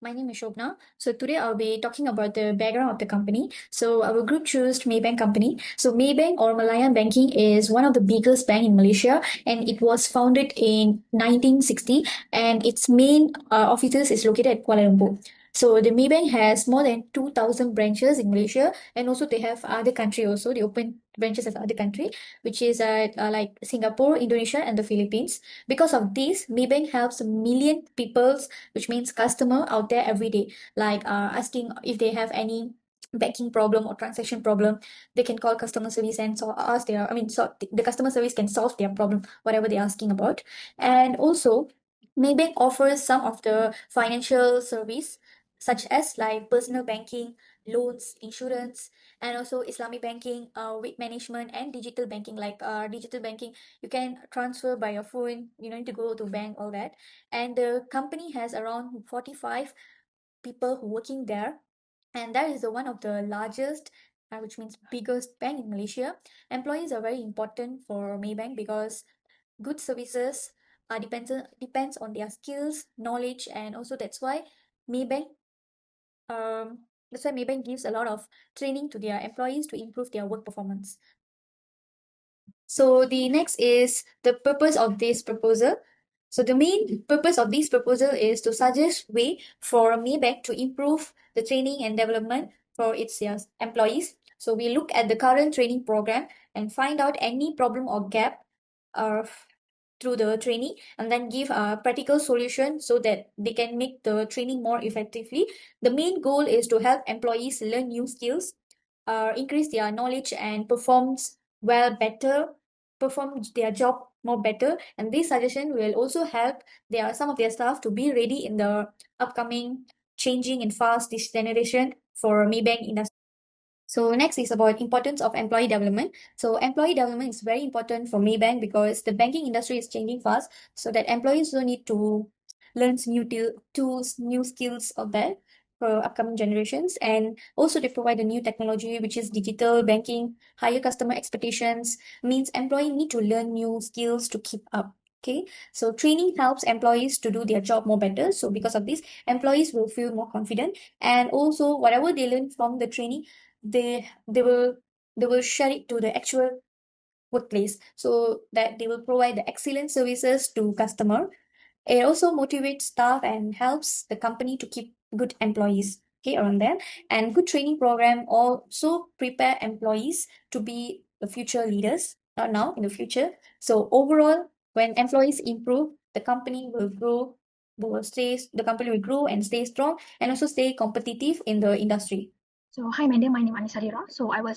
My name is Shobna. So today I'll be talking about the background of the company. So our group chose Maybank Company. So Maybank or Malayan Banking is one of the biggest bank in Malaysia, and it was founded in 1960, and its main offices is located at Kuala Lumpur. So the Maybank has more than 2,000 branches in Malaysia, and also they have other country also. They open branches at other country, which is at like Singapore, Indonesia, and the Philippines. Because of this, Maybank helps a million people, which means customer out there every day, like asking if they have any banking problem or transaction problem. They can call customer service and so ask their, so the customer service can solve their problem, whatever they're asking about. And also, Maybank offers some of the financial service such as like personal banking, loans, insurance, and also Islamic banking, wealth management, and digital banking. Like digital banking, you can transfer by your phone. You don't need to go to bank, all that. And the company has around 45 people who working there, and that is the one of the largest, which means biggest bank in Malaysia. Employees are very important for Maybank because good services depends on their skills, knowledge, and also Maybank that's why Maybank gives a lot of training to their employees to improve their work performance. So the next is the purpose of this proposal. So the main purpose of this proposal is to suggest way for Maybank to improve the training and development for its employees. So we look at the current training program and find out any problem or gap uh, through the training, and then give a practical solution so that they can make the training more effectively. The main goal is to help employees learn new skills, increase their knowledge, and perform their job more better. And this suggestion will also help some of their staff to be ready in the upcoming changing and fast this generation for Maybank industry. So next is about importance of employee development. So employee development is very important for Maybank because the banking industry is changing fast, so that employees don't need to learn tools, new skills of that for upcoming generations. And also they provide a new technology, which is digital banking. Higher customer expectations means employee need to learn new skills to keep up. Okay, so training helps employees to do their job more better. So because of this, employees will feel more confident, and also whatever they learn from the training, they will share it to the actual workplace, so that they will provide the excellent services to customer. It also motivates staff and helps the company to keep good employees, okay, around that. And good training program also prepare employees to be the future leaders, not now, in the future. So overall, when employees improve, the company will grow, the company will grow and stay strong, and also stay competitive in the industry. So hi, madam. My name is Anisarira. So I will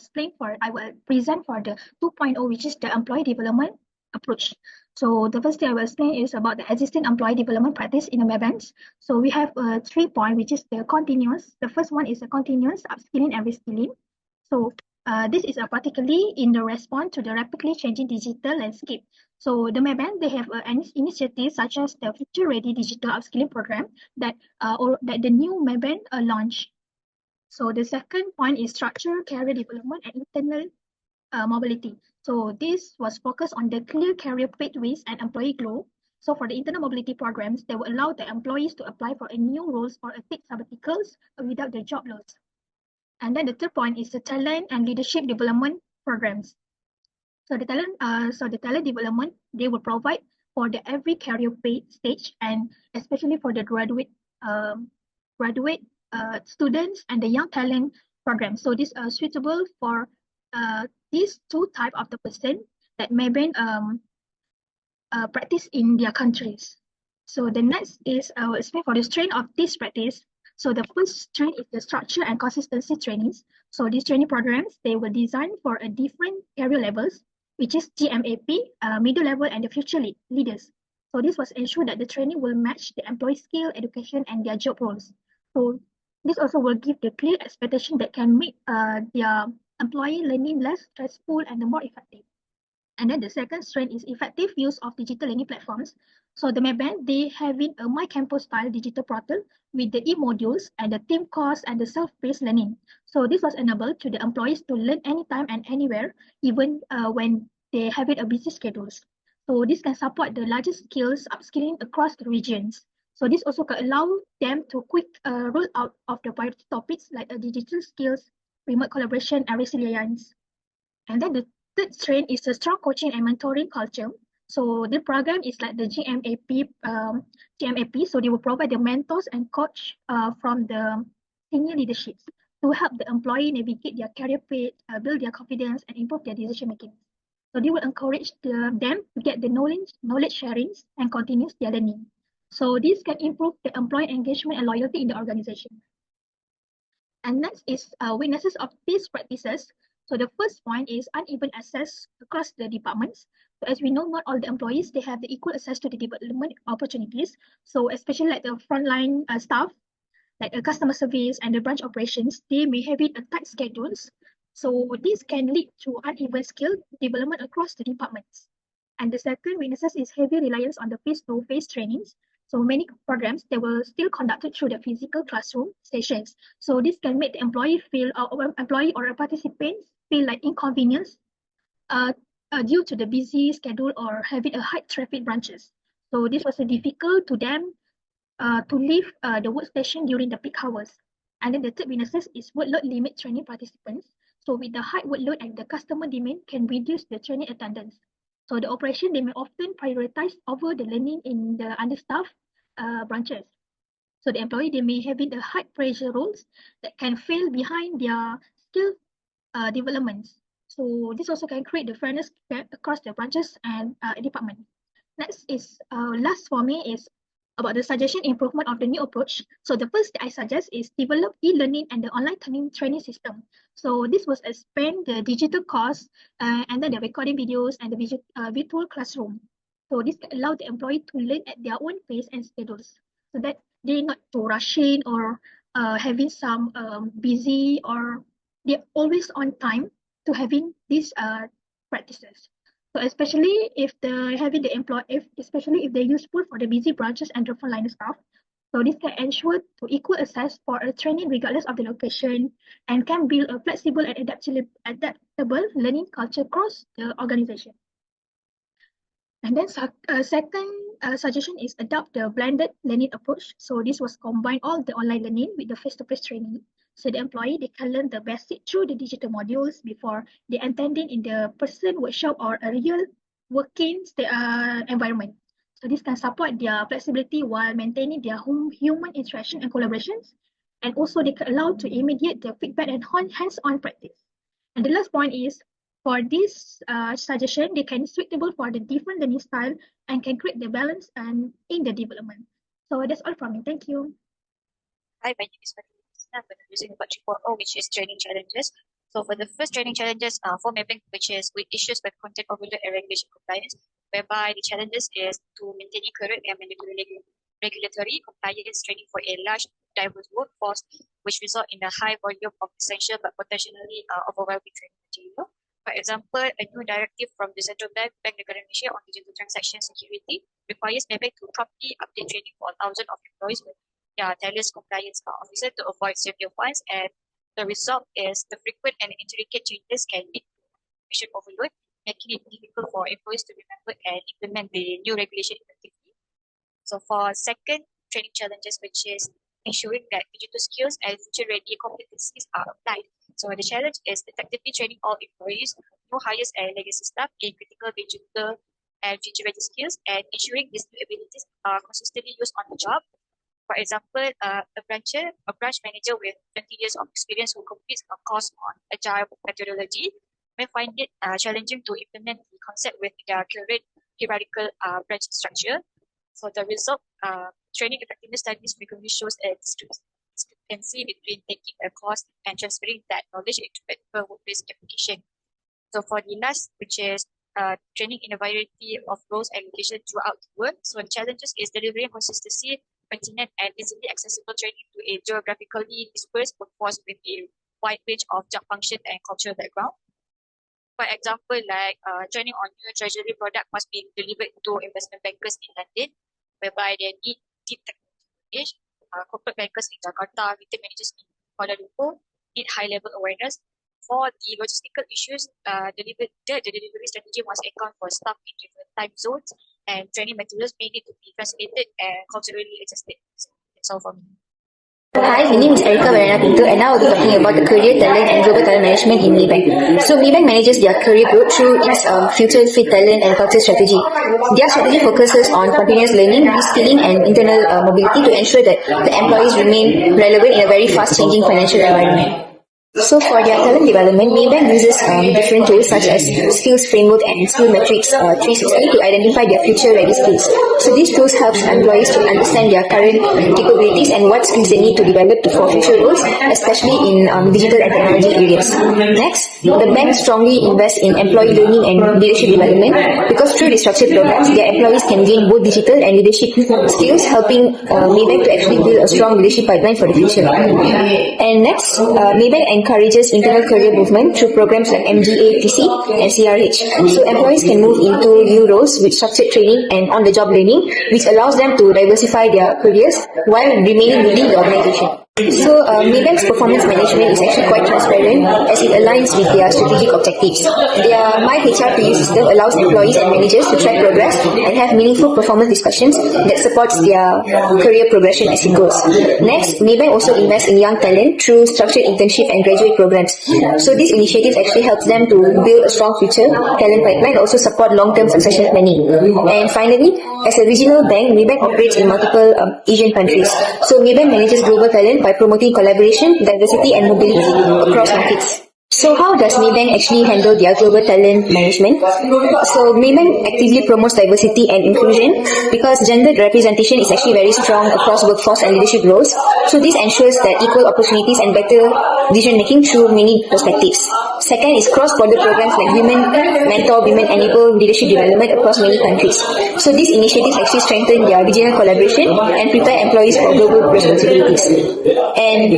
present for the 2.0, which is the employee development approach. So the first thing I will explain is about the existing employee development practice in the Maybank. So we have 3 points, which is the continuous. The first one is the continuous upskilling and reskilling. So this is particularly in the response to the rapidly changing digital landscape. So the Maybank, they have initiatives such as the Future Ready Digital Upskilling Program that the new Maybank launched. So the second point is structural career development and internal mobility. So this was focused on the clear career pathways and employee growth. So for the internal mobility programs, they will allow the employees to apply for a new roles or take sabbaticals without the job loss. And then the third point is the talent and leadership development programs. So the talent development, they will provide for the every career stage, and especially for the graduate students and the young talent program. So this are suitable for these two type of the person that may be practice in their countries. So the next is I will explain for the strength of this practice. So the first strength is the structure and consistency trainings. So these training programs, they were designed for a different career levels, which is GMAP, middle level, and the future leaders. So this was ensure that the training will match the employee skill, education, and their job roles. So this also will give the clear expectation that can make their employee learning less stressful and more effective. And then the second strength is effective use of digital learning platforms. So the Maybank, they having a My Campus style digital portal with the e-modules and the team course and the self-paced learning. So this was enabled to the employees to learn anytime and anywhere, even when they have a busy schedules. So this can support the largest skills upskilling across the regions. So this also can allow them to quick roll out of the priority topics like digital skills, remote collaboration, and resilience. And then the third strand is a strong coaching and mentoring culture. So the program is like the GMAP. So they will provide the mentors and coach from the senior leaderships to help the employee navigate their career path, build their confidence, and improve their decision making. So they will encourage them to get the knowledge sharing and continues their learning. So this can improve the employee engagement and loyalty in the organization. And next is weaknesses of these practices. So the first point is uneven access across the departments. So as we know, not all the employees, they have the equal access to the development opportunities. So especially like the frontline staff, like a customer service and the branch operations, they may have it a tight schedules. So this can lead to uneven skill development across the departments. And the second weaknesses is heavy reliance on the face-to-face trainings. So many programs, they were still conducted through the physical classroom sessions. So this can make the employee or a participant feel like inconvenience uh, due to the busy schedule or having a high traffic branches. So this was difficult to them to leave the workstation during the peak hours. And then the third weaknesses is workload limit training participants. So with the high workload and the customer demand can reduce the training attendance. So the operation, they may often prioritize over the learning in the understaffed branches. So the employee, they may have the high pressure roles that can fail behind their skill developments. So this also can create the fairness gap across the branches and department. Next is last for me is about the suggestion improvement of the new approach. So the first that I suggest is develop e-learning and the online training system. So this was expand the digital course and then the recording videos and the virtual classroom. So this can allow the employee to learn at their own pace and schedules, so that they not to rushing or having some busy, or they're always on time to having these practices. So especially if the having the employee, especially if they're useful for the busy branches and the frontline staff. So this can ensure to equal access for a training regardless of the location and can build a flexible and adaptable learning culture across the organization. And then second suggestion is adopt the blended learning approach. So this was combine all the online learning with the face-to-face training. So the employee, they can learn the basic through the digital modules before they attending in the person workshop or a real working environment. So this can support their flexibility while maintaining their human interaction and collaborations. And also they can allow to immediate the feedback and hands-on practice. And the last point is for this suggestion, they can suitable for the different learning style and can create the balance and in the development. So that's all from me. Thank you. Hi, my name is Fatima. I'm going to be using about 3.0, which is training challenges. So for the first training challenges, for mapping, which is with issues with content overload and regulation compliance, whereby the challenges is to maintaining current and regulatory compliance training for a large diverse workforce, which result in a high volume of essential but potentially overwhelming training material. For example, a new directive from the Central Bank, Bank Negara Malaysia on digital transaction security requires Maybank to promptly update training for thousands of employees with their talious compliance officer to avoid severe fines, and the result is the frequent and intricate changes can lead to information overload, making it difficult for employees to remember and implement the new regulation effectively. So for second training challenges, which is ensuring that digital skills and future-ready competencies are applied. So the challenge is effectively training all employees, new hires and legacy staff in critical digital and future-ready skills, and ensuring these new abilities are consistently used on the job. For example, a branch manager with 20 years of experience who completes a course on agile methodology may find it challenging to implement the concept with their current hierarchical branch structure. So the result, training effectiveness studies frequently shows a discrepancy between taking a course and transferring that knowledge into practical workplace application. So for the last, which is training in a variety of roles and locations throughout the world. So the challenges is delivering consistency, pertinent and easily accessible training to a geographically dispersed workforce with a wide range of job function and cultural background. For example, like training on new treasury product must be delivered to investment bankers in London, whereby they need deep technical knowledge. Corporate bankers in Jakarta, retail managers in Kuala Lumpur need high-level awareness. For the logistical issues, the delivery strategy must account for staff in different time zones and training materials may need to be translated and culturally adjusted. That's all for me. Hi, my name is Erica Verena Pinto, and now I'll be talking about the career talent and global talent management in Maybank. So Maybank manages their career growth through its future fit talent and culture strategy. Their strategy focuses on continuous learning, reskilling, and internal mobility to ensure that the employees remain relevant in a very fast-changing financial environment. So for their talent development, Maybank uses different tools such as Skills Framework and Skill Metrics 360 to identify their future-ready skills. So these tools help employees to understand their current capabilities and what skills they need to develop for future roles, especially in digital and technology areas. Next, the bank strongly invests in employee learning and leadership development because through these structured programs, their employees can gain both digital and leadership skills, helping Maybank to actually build a strong leadership pipeline for the future. And next, Maybank encourages internal career movement through programs like MGA, TC, and CRH. So employees can move into new roles with structured training and on-the-job learning, which allows them to diversify their careers while remaining within the organization. So Maybank's performance management is actually quite transparent as it aligns with their strategic objectives. Their MyHRPU system allows employees and managers to track progress and have meaningful performance discussions that supports their career progression as it goes. Next, Maybank also invests in young talent through structured internship and graduate programs. So these initiatives actually helps them to build a strong future talent pipeline and also support long-term succession planning. And finally, as a regional bank, Maybank operates in multiple Asian countries. So Maybank manages global talent by promoting collaboration, diversity, and mobility across markets. So how does Maybank actually handle their global talent management? So Maybank actively promotes diversity and inclusion because gender representation is actually very strong across workforce and leadership roles. So this ensures that equal opportunities and better decision making through many perspectives. Second is cross-border programs like Women Mentor, Women Enable leadership development across many countries. So these initiatives actually strengthen their regional collaboration and prepare employees for global responsibilities. And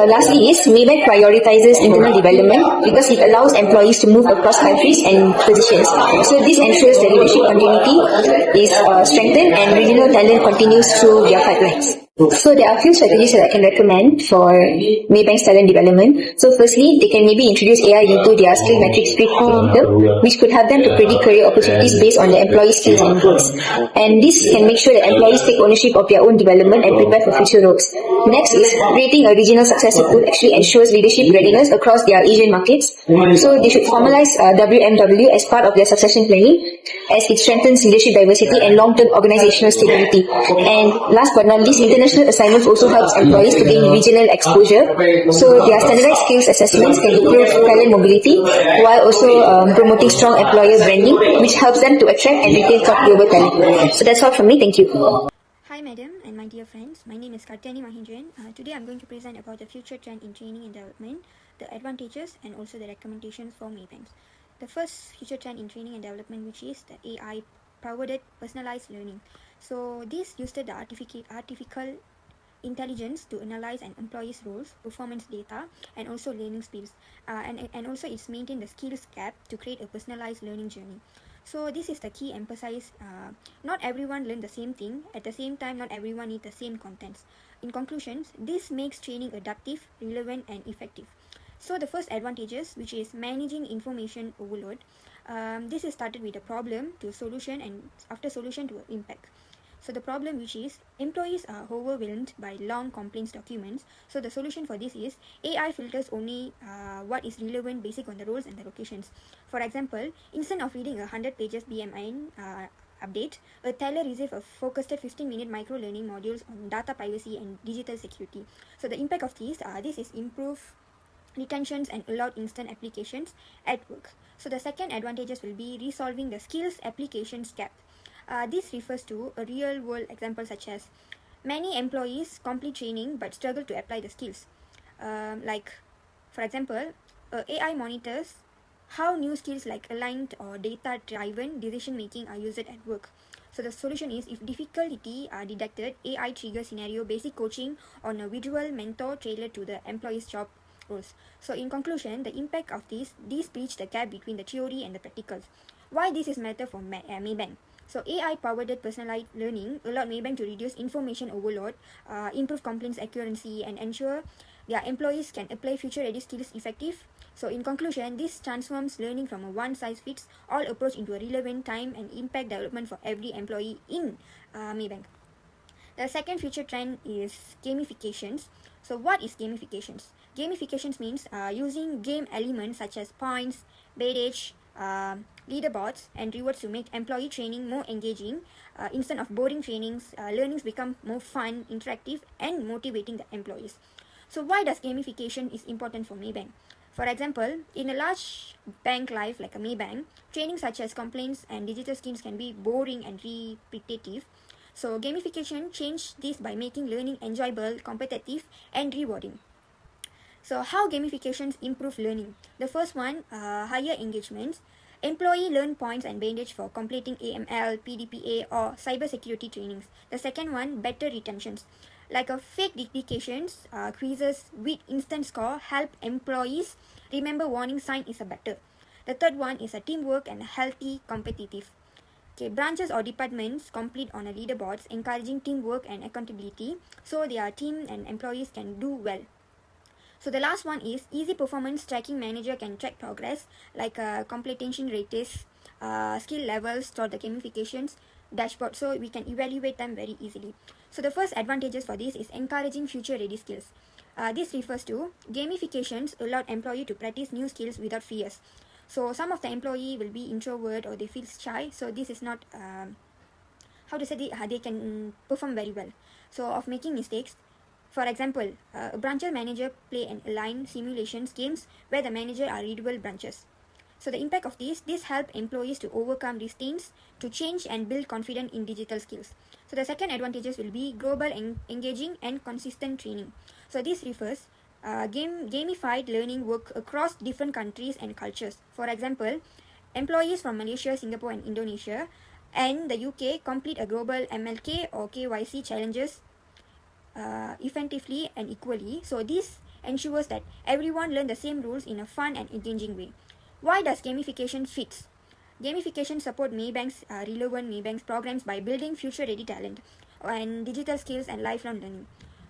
lastly is Maybank prioritizes internal development because it allows employees to move across countries and positions. So this ensures the leadership continuity is strengthened and regional talent continues through their pipelines. So there are a few strategies that I can recommend for Maybank's talent development. So firstly, they can maybe introduce AI into their skill metrics system, which could help them to predict career opportunities based on the employee skills and goals. And this can make sure that employees take ownership of their own development and prepare for future roles. Next is creating a regional successor pool actually ensures leadership readiness across their Asian markets. So they should formalize WMW as part of their succession planning as it strengthens leadership diversity and long-term organizational stability. And last but not least, international assignments also helps employees to gain regional exposure. So their standardized skills assessments can improve talent mobility while also promoting strong employer branding, which helps them to attract and retain top global talent. So that's all from me. Thank you. Hi madam and my dear friends, my name is Kartiyani Mahindran. Today I'm going to present about the future trend in training and development, the advantages and also the recommendations for Maybanks. The first future trend in training and development, which is the AI powered personalized learning. So this uses the artificial intelligence to analyze an employee's roles, performance data, and also learning skills. And also it's maintain the skills gap to create a personalized learning journey. So this is the key emphasize. Not everyone learn the same thing. At the same time, not everyone need the same contents. In conclusions, this makes training adaptive, relevant, and effective. So the first advantages, which is managing information overload. This is started with a problem to solution and after solution to impact. So the problem, which is employees are overwhelmed by long complaints documents. So the solution for this is AI filters only what is relevant basic on the roles and the locations. For example, instead of reading 100 pages BMI update, a teller receives a focused 15-minute micro learning modules on data privacy and digital security. So the impact of this is improve retentions and allowed instant applications at work. So the second advantages will be resolving the skills applications gap. This refers to a real world example such as many employees complete training but struggle to apply the skills. Like for example, AI monitors how new skills like aligned or data driven decision making are used at work. So the solution is if difficulty are detected, AI trigger scenario basic coaching on a visual mentor tailored to the employee's job roles. So in conclusion, the impact of this bridge the gap between the theory and the practicals. Why this is matter for Maybank? So AI-powered personalized learning allowed Maybank to reduce information overload, improve complaints accuracy, and ensure their employees can apply future-ready skills effective. So in conclusion, this transforms learning from a one-size-fits-all approach into a relevant time and impact development for every employee in Maybank. The second future trend is gamifications. So what is gamifications? Gamifications means using game elements such as points, badge, leaderboards, and rewards to make employee training more engaging. Instead of boring trainings, learnings become more fun, interactive, and motivating the employees. So why does gamification is important for Maybank? For example, in a large bank life like a Maybank, training such as complaints and digital skills can be boring and repetitive. So gamification changed this by making learning enjoyable, competitive, and rewarding. So how gamifications improve learning? The first one, higher engagements. Employee learn points and bandage for completing AML, PDPA, or cybersecurity trainings. The second one, better retentions. Like a fake dedications, quizzes with instant score help employees remember warning sign is a better. The third one is a teamwork and healthy competitive. Okay, branches or departments complete on a leaderboards, encouraging teamwork and accountability so their team and employees can do well. So the last one is easy performance tracking. Manager can track progress like completion rates, skill levels through the gamifications dashboard, so we can evaluate them very easily. So the first advantages for this is encouraging future ready skills. This refers to gamifications allowed employee to practice new skills without fears. So some of the employee will be introvert or they feel shy, so this is not how to say they can perform very well. So of making mistakes. For example, a branch manager play and align simulations games where the manager are readable branches. So the impact of this help employees to overcome restraints, to change and build confidence in digital skills. So the second advantages will be global engaging and consistent training. So this refers gamified learning work across different countries and cultures. For example, employees from Malaysia, Singapore, and Indonesia and the UK complete a global MLK or KYC challenges effectively and equally. So this ensures that everyone learn the same rules in a fun and engaging way. Why does gamification fit? Gamification support Maybank's relevant Maybank's programs by building future-ready talent and digital skills and lifelong learning.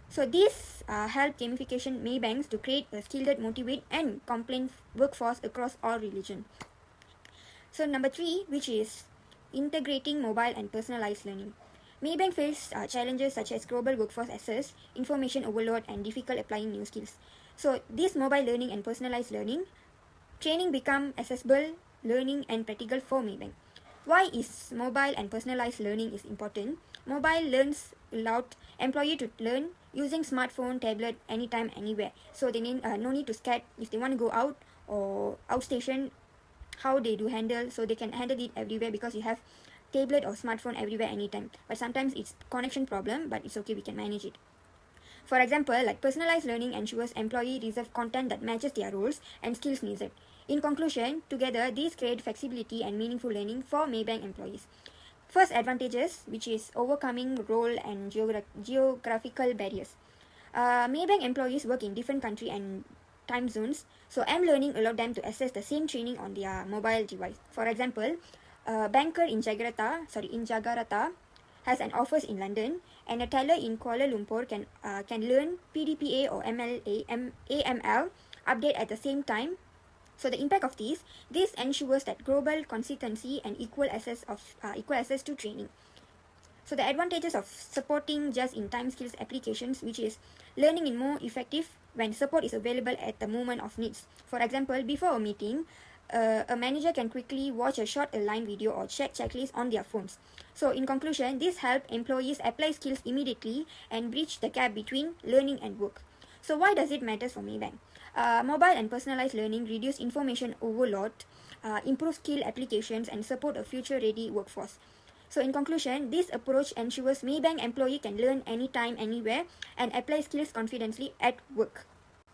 So this help gamification Maybanks to create a skilled, motivate, and compliant workforce across all religion. So number 3, which is integrating mobile and personalized learning. Maybank faced challenges such as global workforce access, information overload, and difficult applying new skills. So this mobile learning and personalized learning training become accessible, learning, and practical for Maybank. Why is mobile and personalized learning is important? Mobile learns allowed employee to learn using smartphone, tablet, anytime, anywhere. So they need no need to scared if they want to go out or outstation, how they do handle, so they can handle it everywhere because you have tablet or smartphone everywhere anytime. But sometimes it's connection problem, but it's okay, we can manage it. For example, like personalized learning ensures employee receive content that matches their roles and skills needed. In conclusion, together these create flexibility and meaningful learning for Maybank employees. First advantages, which is overcoming role and geographical barriers. Maybank employees work in different country and time zones, so M-Learning allowed them to access the same training on their mobile device. For example, a banker in Jakarta has an office in London, and a teller in Kuala Lumpur can learn PDPA or AML update at the same time. So the impact of this ensures that global consistency and equal access to training. So the advantages of supporting just-in-time skills applications, which is learning is more effective when support is available at the moment of needs. For example, before a meeting, a manager can quickly watch a short aligned video or check checklists on their phones. So in conclusion, this helps employees apply skills immediately and bridge the gap between learning and work. So why does it matter for Maybank? Mobile and personalized learning reduce information overload, improve skill applications, and support a future-ready workforce. So in conclusion, this approach ensures Maybank employee can learn anytime, anywhere, and apply skills confidently at work.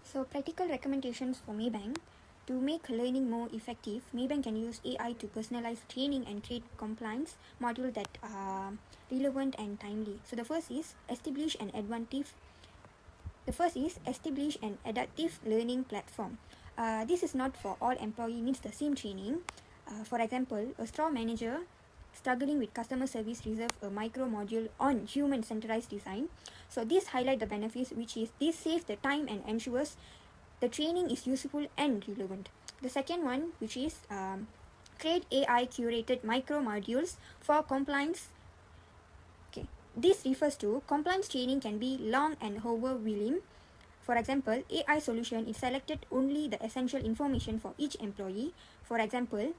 So practical recommendations for Maybank. To make learning more effective, Maybank can use AI to personalize training and create compliance modules that are relevant and timely. So the first is establish an adaptive learning platform. This is not for all employee needs the same training. For example, a store manager struggling with customer service reserve a micro module on human centralized design. So this highlight the benefits, which is this saves the time and ensures the training is useful and relevant. The second one, which is create AI curated micro modules for compliance. Okay, this refers to compliance training can be long and overwhelming. For example, AI solution is selected only the essential information for each employee. For example,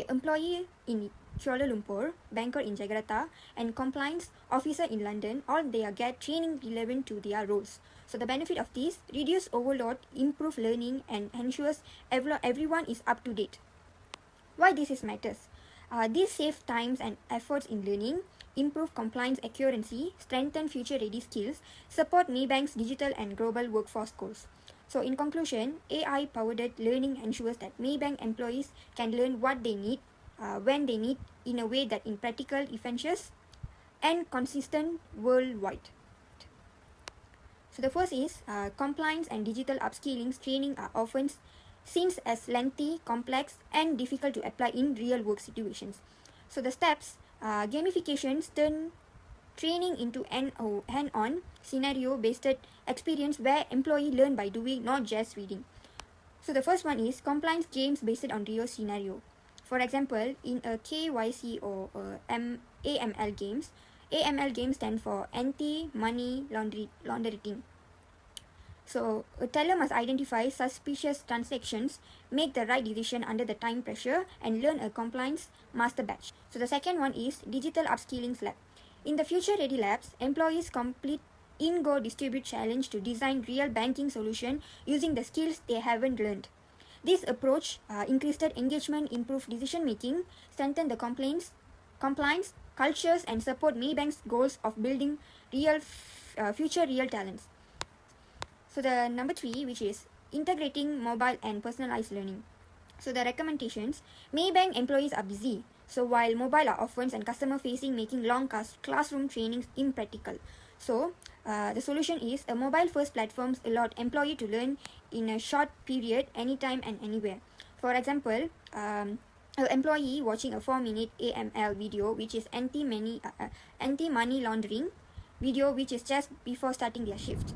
employee in Kuala Lumpur, banker in Jakarta, and compliance officer in London, all they get training relevant to their roles. So the benefit of this, reduce overload, improve learning, and ensures everyone is up to date. Why this is matters? This save times and efforts in learning, improve compliance accuracy, strengthen future-ready skills, support Maybank's digital and global workforce goals. So in conclusion, AI-powered learning ensures that Maybank employees can learn what they need, when they need, in a way that is practical, efficient, and consistent worldwide. So the first is compliance and digital upskilling training are often seen as lengthy, complex, and difficult to apply in real work situations. So the steps, gamifications turn training into an hand-on scenario-based experience where employees learn by doing, not just reading. So the first one is compliance games based on real scenario. For example, in a KYC or AML games, AML games stand for anti-money laundering. So a teller must identify suspicious transactions, make the right decision under the time pressure, and learn a compliance master batch. So the second one is digital upskilling lab. In the future ready labs, employees complete in-go distribute challenge to design real banking solution using the skills they haven't learned. This approach increased engagement, improved decision making, strengthened the compliance cultures, and support Maybank's goals of building future real talents. So the number 3, which is integrating mobile and personalized learning. So the recommendations, Maybank employees are busy. So while mobile are often and customer facing, making long classroom trainings impractical. So the solution is a mobile first platforms allow employee to learn in a short period, anytime and anywhere. For example, an employee watching a 4-minute AML video, which is anti-money laundering video, which is just before starting their shift.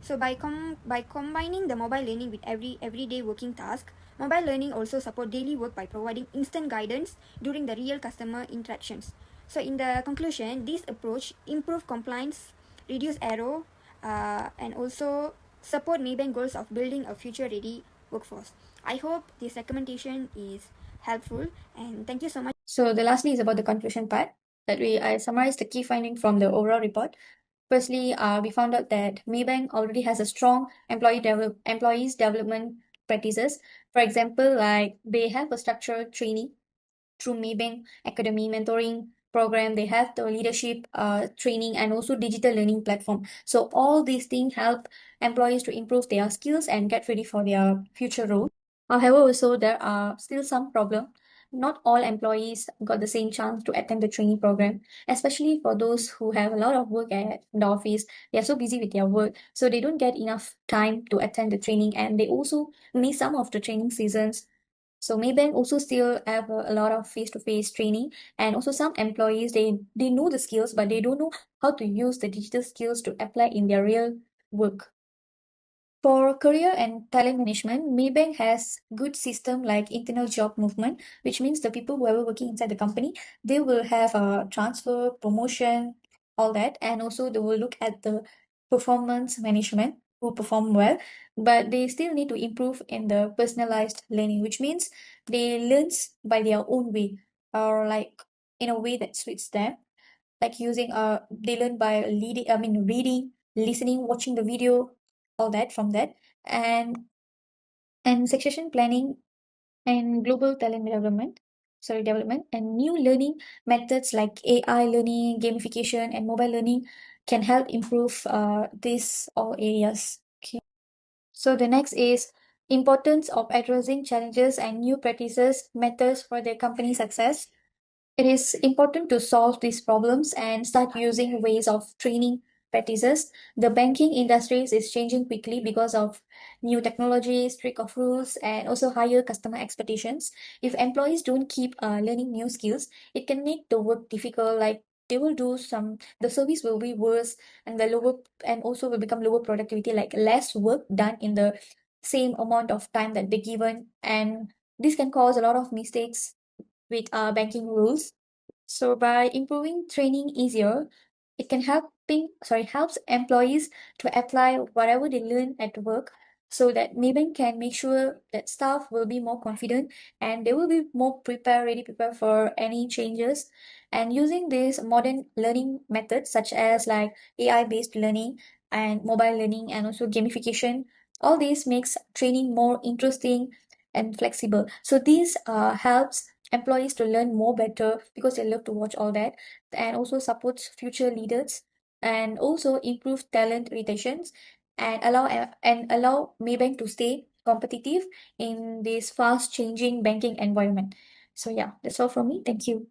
So by combining the mobile learning with everyday working task, mobile learning also support daily work by providing instant guidance during the real customer interactions. So in the conclusion, this approach improve compliance, reduce error, and also support Maybank goals of building a future-ready workforce. I hope this recommendation is helpful, and thank you so much. So the lastly is about the conclusion part. I summarized the key finding from the overall report. Firstly, we found out that Maybank already has a strong employees development practices. For example, like they have a structured training through Maybank Academy mentoring program. They have the leadership training and also digital learning platform. So all these things help employees to improve their skills and get ready for their future role. However, also there are still some problem. Not all employees got the same chance to attend the training program, especially for those who have a lot of work at the office. They are so busy with their work, so they don't get enough time to attend the training, and they also miss some of the training seasons. So Maybank also still have a lot of face-to-face training, and also some employees they know the skills, but they don't know how to use the digital skills to apply in their real work. For career and talent management, Maybank has good system like internal job movement, which means the people who are working inside the company, they will have a transfer, promotion, all that, and also they will look at the performance management who perform well, but they still need to improve in the personalized learning, which means they learn by their own way, or like in a way that suits them, like using they learn by reading, listening, watching the video, all that from that, and succession planning and global talent development and new learning methods like AI learning, gamification, and mobile learning can help improve these all areas. Okay. So the next is importance of addressing challenges and new practices methods for the company success. It is important to solve these problems and start using ways of training practices. The banking industry is changing quickly because of new technology, strict of rules, and also higher customer expectations. If employees don't keep learning new skills, it can make the work difficult. Like they will do the service will be worse, and also will become lower productivity, like less work done in the same amount of time that they given, and this can cause a lot of mistakes with banking rules. So by improving training easier, it can helps employees to apply whatever they learn at work, so that Maybank can make sure that staff will be more confident and they will be more prepared for any changes. And using these modern learning methods such as like AI-based learning and mobile learning and also gamification, all this makes training more interesting and flexible. So this helps employees to learn more better because they love to watch all that, and also supports future leaders, and also improve talent retentions, and allow Maybank to stay competitive in this fast changing banking environment. So yeah, that's all from me. Thank you.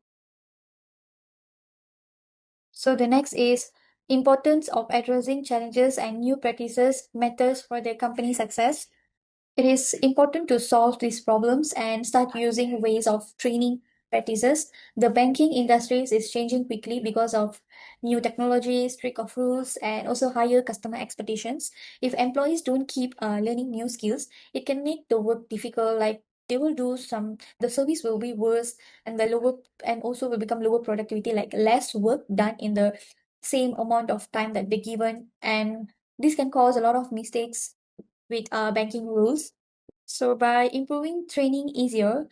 So the next is importance of addressing challenges and new practices matters for the company success. It is important to solve these problems and start using ways of training practices. The banking industry is changing quickly because of new technology, strict of rules, and also higher customer expectations. If employees don't keep learning new skills, it can make the work difficult. Like they will do the service will be worse, and also will become lower productivity, like less work done in the same amount of time that they given, and this can cause a lot of mistakes with banking rules. So by improving training easier,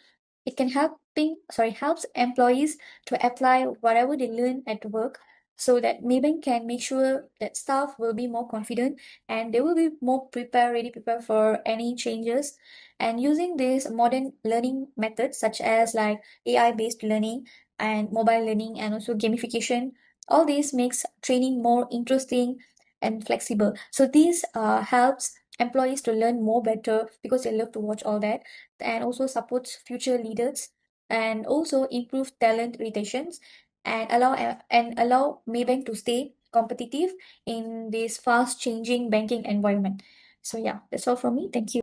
it can helps employees to apply whatever they learn at work, so that Maybank can make sure that staff will be more confident and they will be more prepared for any changes. And using these modern learning methods such as like AI-based learning and mobile learning and also gamification, all this makes training more interesting and flexible. So this helps employees to learn more better because they love to watch all that, and also supports future leaders, and also improve talent retentions, and allow Maybank to stay competitive in this fast changing banking environment. So yeah, that's all from me. Thank you.